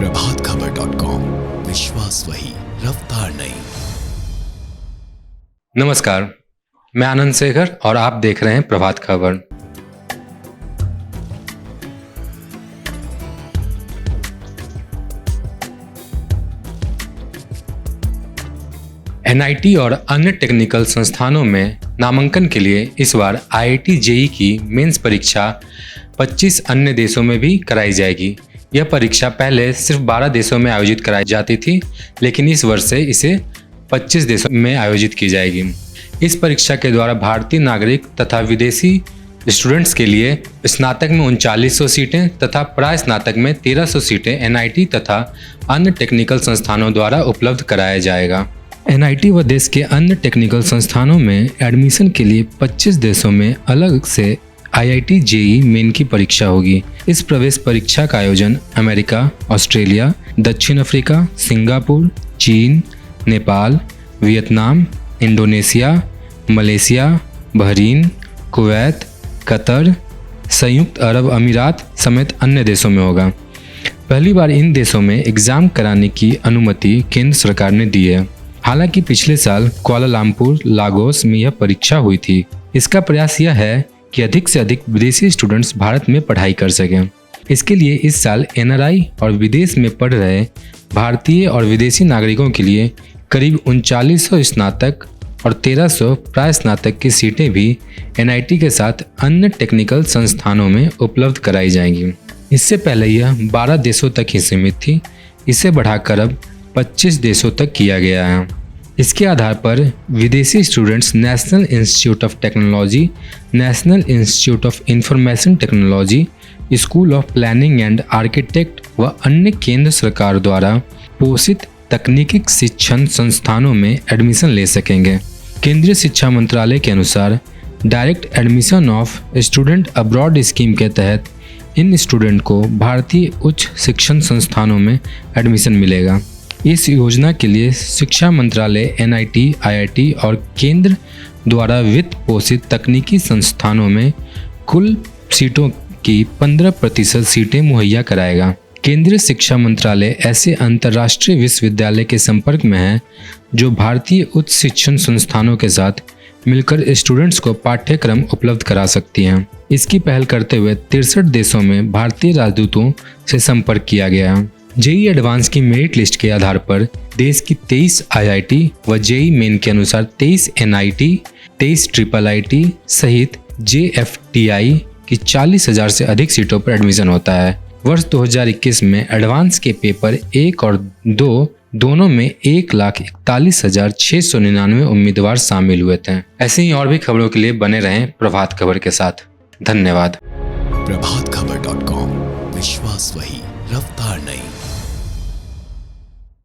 प्रभातखबर.com, विश्वास वही, रफ्तार नहीं। नमस्कार, मैं आनंद शेखर और आप देख रहे हैं प्रभात खबर। एनआईटी और अन्य टेक्निकल संस्थानों में नामांकन के लिए इस बार आईआईटी जेईई की मेंस परीक्षा 25 अन्य देशों में भी कराई जाएगी। यह परीक्षा पहले सिर्फ 12 देशों में आयोजित कराई जाती थी, लेकिन इस वर्ष से इसे 25 देशों में आयोजित की जाएगी। इस परीक्षा के द्वारा भारतीय नागरिक तथा विदेशी स्टूडेंट्स के लिए स्नातक में 3900 सीटें तथा प्राय स्नातक में 1300 सीटें एनआईटी तथा अन्य टेक्निकल संस्थानों द्वारा उपलब्ध कराया जाएगा। एनआईटी व देश के अन्य टेक्निकल संस्थानों में एडमिशन के लिए 25 देशों में अलग से आईआईटी जेईई मेन की परीक्षा होगी। इस प्रवेश परीक्षा का आयोजन अमेरिका, ऑस्ट्रेलिया, दक्षिण अफ्रीका, सिंगापुर, चीन, Nepal, Vietnam, Indonesia, Malaysia, Bahrain, Kuwait, Qatar, संयुक्त अरब अमीरात समेत अन्य देशों में होगा। पहली बार इन देशों में एग्जाम कराने की अनुमति केंद्र सरकार ने दी है। हालांकि पिछले साल कुआलालंपुर, लागोस में यह परीक्षा हुई थी। इसका प्रयास यह है कि अधिक से अधिक विदेशी स्टूडेंट्स भारत में पढ़ाई कर सकें। इसके लिए इस साल एनआरआई और विदेश में पढ़ रहे भारतीय और विदेशी नागरिकों के लिए करीब 3900 स्नातक और 1300 प्राय स्नातक की सीटें भी एनआईटी के साथ अन्य टेक्निकल संस्थानों में उपलब्ध कराई जाएंगी। इससे पहले यह 12 देशों तक ही सीमित थी। इसे बढ़ाकर अब 25 देशों तक किया गया है। इसके आधार पर विदेशी students national institute of technology, national institute of information technology, school of planning and architect व अन्य केंद्र सरकार द्वारा पोषित तकनीकी शिक्षण संस्थानों में एडमिशन ले सकेंगे। केंद्रीय शिक्षा मंत्रालय के अनुसार direct admission of student abroad scheme के तहत इन स्टूडेंट को भारतीय उच्च शिक्षण संस्थानों में एडमिशन मिलेगा। इस योजना के लिए शिक्षा मंत्रालय एनआईटी, आईआईटी और केंद्र द्वारा वित्त पोषित तकनीकी संस्थानों में कुल सीटों की 15% सीटें मुहैया कराएगा। केंद्रीय शिक्षा मंत्रालय ऐसे अंतर्राष्ट्रीय विश्वविद्यालय के संपर्क में है जो भारतीय उच्च शिक्षण संस्थानों के साथ मिलकर स्टूडेंट्स को पाठ्यक्रम उपलब्ध करा सकती हैं। इसकी पहल करते हुए 63 देशों में भारतीय राजदूतों से संपर्क किया गया है। जेईई एडवांस की मेरिट लिस्ट के आधार पर देश की 23 आईआईटी व जेईई मेन के अनुसार 23 एनआईटी, 23 ट्रिपल आईटी सहित जेएफटीआई की 40,000 से अधिक सीटों पर एडमिशन होता है। वर्ष 2021 में एडवांस के पेपर 1 और 2 दोनों में 1,41,699 उम्मीदवार शामिल हुए थे। ऐसे ही और भी खबरों के लिए बने रहें प्रभात खबर के साथ। धन्यवाद। प्रभातखबर.com, विश्वास वही, रफ्तार नहीं।